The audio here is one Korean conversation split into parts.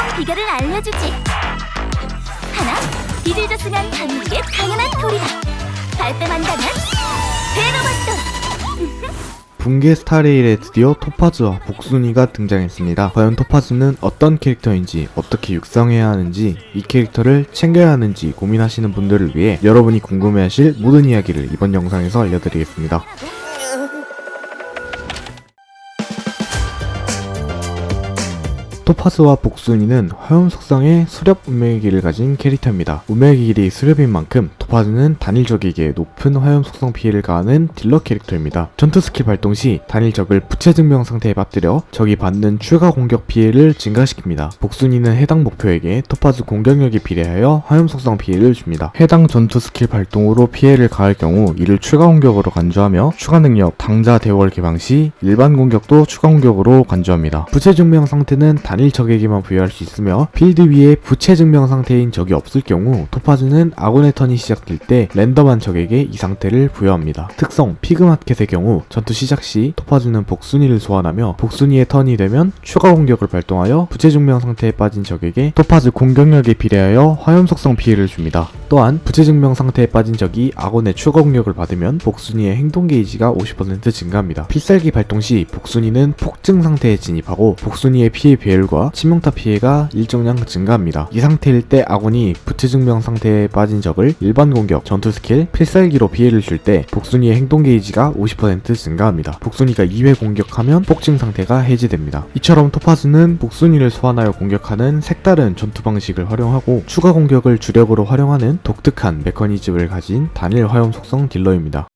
성공 비결을 알려주지. 하나, 빛을 줬으면 단무지의 당연한 도리다. 발뺌한다면 베로바토. 붕괴 스타레일에 드디어 토파즈와 복순이가 등장했습니다. 과연 토파즈는 어떤 캐릭터인지, 어떻게 육성해야 하는지, 이 캐릭터를 챙겨야 하는지 고민하시는 분들을 위해 여러분이 궁금해하실 모든 이야기를 이번 영상에서 알려드리겠습니다. 토파즈와 복순이는 화염 속성의 수렵 운명의 길을 가진 캐릭터입니다. 운명의 길이 수렵인 만큼 토파즈는 단일 적에게 높은 화염 속성 피해를 가하는 딜러 캐릭터입니다. 전투 스킬 발동 시 단일 적을 부채 증명 상태에 빠뜨려 적이 받는 추가 공격 피해를 증가시킵니다. 복순이는 해당 목표에게 토파즈 공격력에 비례하여 화염 속성 피해를 줍니다. 해당 전투 스킬 발동으로 피해를 가할 경우 이를 추가 공격으로 간주하며 추가 능력 당자 대월 개방 시 일반 공격도 추가 공격으로 간주합니다. 부채 증명 상태는 단일 적에게만 부여할 수 있으며 필드 위에 부채 증명 상태인 적이 없을 경우 토파즈는 아군의 턴이 시작될 때 랜덤한 적에게 이 상태를 부여합니다. 특성 피그마켓의 경우 전투 시작 시 토파즈는 복순이를 소환하며 복순이의 턴이 되면 추가 공격을 발동하여 부채 증명 상태에 빠진 적에게 토파즈 공격력에 비례하여 화염 속성 피해를 줍니다. 또한 부채 증명 상태에 빠진 적이 아군의 추가 공격을 받으면 복순이의 행동 게이지가 50% 증가합니다. 필살기 발동 시 복순이는 폭증 상태에 진입하고 복순이의 피해 배율과 치명타 피해가 일정량 증가합니다. 이 상태일 때 아군이 부채 증명 상태에 빠진 적을 일반 공격, 전투 스킬, 필살기로 피해를 줄 때 복순이의 행동 게이지가 50% 증가합니다. 복순이가 2회 공격하면 폭증 상태가 해제됩니다. 이처럼 토파즈는 복순이를 소환하여 공격하는 색다른 전투 방식을 활용하고 추가 공격을 주력으로 활용하는 독특한 메커니즘을 가진 단일 화염 속성 딜러입니다.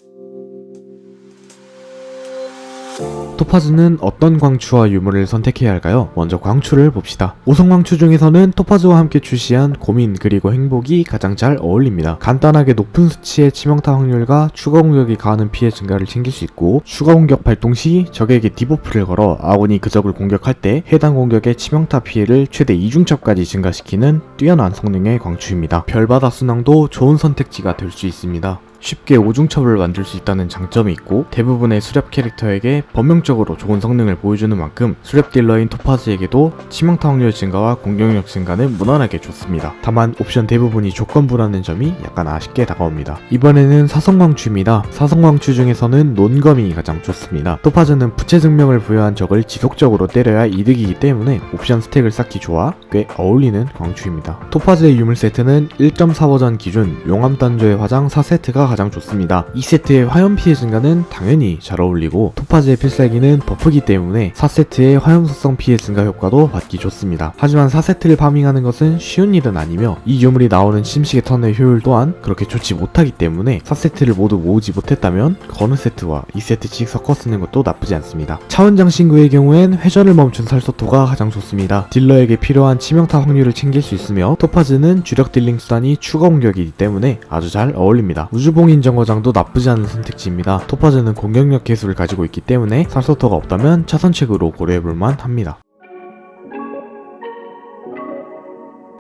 토파즈는 어떤 광추와 유물을 선택해야 할까요? 먼저 광추를 봅시다. 5성 광추 중에서는 토파즈와 함께 출시한 고민 그리고 행복이 가장 잘 어울립니다. 간단하게 높은 수치의 치명타 확률과 추가 공격이 가하는 피해 증가를 챙길 수 있고 추가 공격 발동 시 적에게 디버프를 걸어 아군이 그 적을 공격할 때 해당 공격의 치명타 피해를 최대 2중첩까지 증가시키는 뛰어난 성능의 광추입니다. 별바다 순항도 좋은 선택지가 될 수 있습니다. 쉽게 5중첩을 만들 수 있다는 장점이 있고 대부분의 수렵 캐릭터에게 범용적으로 좋은 성능을 보여주는 만큼 수렵 딜러인 토파즈에게도 치명타 확률 증가와 공격력 증가는 무난하게 좋습니다. 다만 옵션 대부분이 조건부라는 점이 약간 아쉽게 다가옵니다. 이번에는 사성광추입니다. 사성광추 중에서는 논검이 가장 좋습니다. 토파즈는 부채 증명을 부여한 적을 지속적으로 때려야 이득이기 때문에 옵션 스택을 쌓기 좋아 꽤 어울리는 광추입니다. 토파즈의 유물 세트는 1.4 버전 기준 용암 단조의 화장 4세트가 가장 좋습니다. 2세트의 화염 피해 증가는 당연히 잘 어울리고 토파즈의 필살기는 버프기 때문에 4세트의 화염 속성 피해 증가 효과도 받기 좋습니다. 하지만 4세트를 파밍하는 것은 쉬운 일은 아니며 이 유물이 나오는 심식의 턴의 효율 또한 그렇게 좋지 못하기 때문에 4세트를 모두 모으지 못했다면 어느 세트와 2세트씩 섞어 쓰는 것도 나쁘지 않습니다. 차원장 신구의 경우엔 회전을 멈춘 살소토가 가장 좋습니다. 딜러에게 필요한 치명타 확률을 챙길 수 있으며 토파즈는 주력 딜링 수단이 추가 공격이기 때문에 아주 잘 어울립니다. 우주봉인 정거장도 나쁘지 않은 선택지입니다. 토파즈는 공격력 개수를 가지고 있기 때문에 살소토가 없다면 차선책으로 고려해볼만 합니다.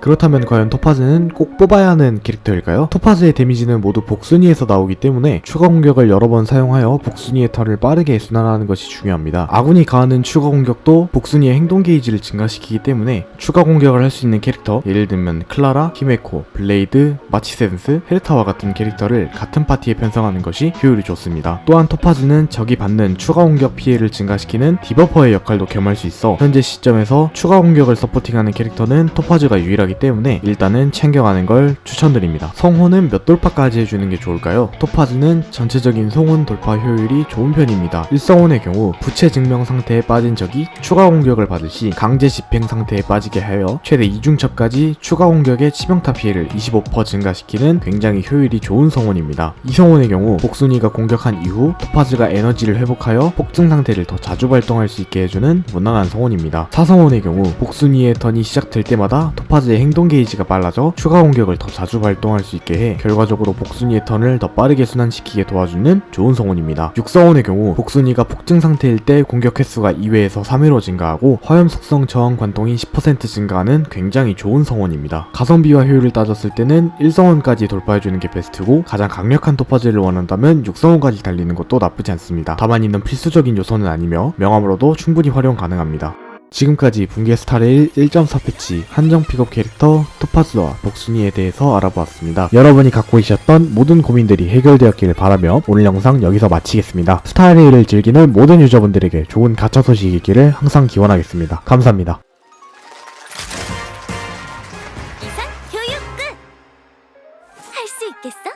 그렇다면 과연 토파즈는 꼭 뽑아야 하는 캐릭터일까요? 토파즈의 데미지는 모두 복순이에서 나오기 때문에 추가 공격을 여러 번 사용하여 복순이의 턴을 빠르게 순환하는 것이 중요합니다. 아군이 가하는 추가 공격도 복순이의 행동 게이지를 증가시키기 때문에 추가 공격을 할 수 있는 캐릭터, 예를 들면 클라라, 히메코, 블레이드, 마치센스, 헬타와 같은 캐릭터를 같은 파티에 편성하는 것이 효율이 좋습니다. 또한 토파즈는 적이 받는 추가 공격 피해를 증가시키는 디버퍼의 역할도 겸할 수 있어 현재 시점에서 추가 공격을 서포팅하는 캐릭터는 토파즈가 유일하기 때문에 일단은 챙겨가는 걸 추천드립니다. 성혼은 몇 돌파까지 해주는 게 좋을까요? 토파즈는 전체적인 성혼 돌파 효율이 좋은 편입니다. 1성혼의 경우 부채 증명 상태에 빠진 적이 추가 공격을 받을 시 강제 집행 상태에 빠지게 하여 최대 2중첩까지 추가 공격의 치명타 피해를 25% 증가시키는 굉장히 효율이 좋은 성혼입니다. 2성혼의 경우 복순이가 공격한 이후 토파즈가 에너지를 회복하여 폭증 상태를 더 자주 발동할 수 있게 해주는 무난한 성혼입니다. 4성혼의 경우 복순이의 턴이 시작될 때마다 토파즈의 행동 게이지가 빨라져 추가 공격을 더 자주 발동할 수 있게 해 결과적으로 복순이의 턴을 더 빠르게 순환시키게 도와주는 좋은 성운입니다. 6성운의 경우 복순이가 폭증 상태일 때 공격 횟수가 2회에서 3회로 증가하고 화염 속성 저항 관통이 10% 증가하는 굉장히 좋은 성운입니다. 가성비와 효율을 따졌을 때는 1성운까지 돌파해주는 게 베스트고 가장 강력한 토파즈를 원한다면 6성운까지 달리는 것도 나쁘지 않습니다. 다만 이는 필수적인 요소는 아니며 명함으로도 충분히 활용 가능합니다. 지금까지 붕괴 스타레일 1.4 패치 한정 픽업 캐릭터 토파즈와 복순이에 대해서 알아보았습니다. 여러분이 갖고 계셨던 모든 고민들이 해결되었기를 바라며 오늘 영상 여기서 마치겠습니다. 스타레일을 즐기는 모든 유저분들에게 좋은 가차 소식이 있기를 항상 기원하겠습니다. 감사합니다. 이상 교육 끝! 할 수 있겠어?